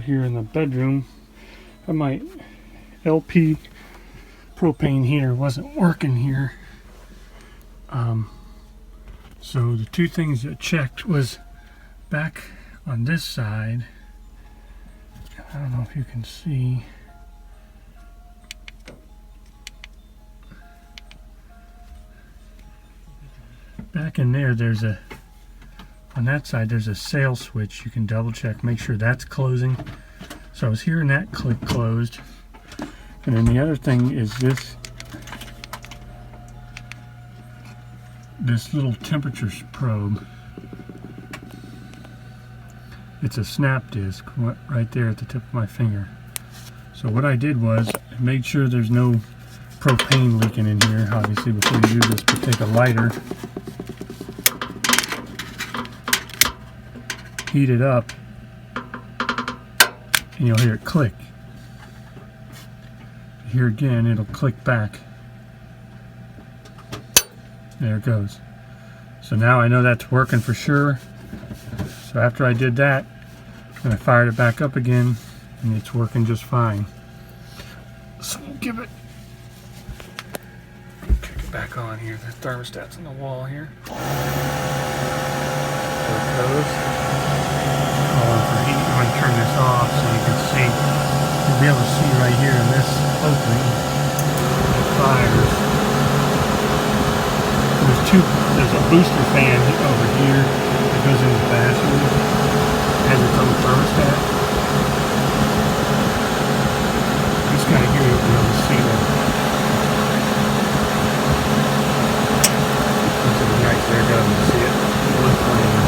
here in the bedroom. My LP propane heater wasn't working here. So the two things that checked was back on this side. I don't know if you can see. Back in there, on that side, there's a sail switch. You can double check, make sure that's closing. So I was hearing that click closed. And then the other thing is this little temperature probe. It's a snap disc right there at the tip of my finger. So what I did was I made sure there's no propane leaking in here. Obviously, before you do this, but take a lighter, heat it up, and you'll hear it click. Here again, it'll click back. There it goes. So now I know that's working for sure. So after I did that, and I fired it back up again, and it's working just fine. So we'll kick it back on here. The thermostat's on the wall here. There it goes. Calling for heat. I'm going to turn this off so you can see. You'll be able to see right here in this opening, it fires. There's a booster fan over here that goes in the bathroom. It has its own thermostat. Just kind of here you'll be able to see that. Nice, there it goes. You see it? Blue flame.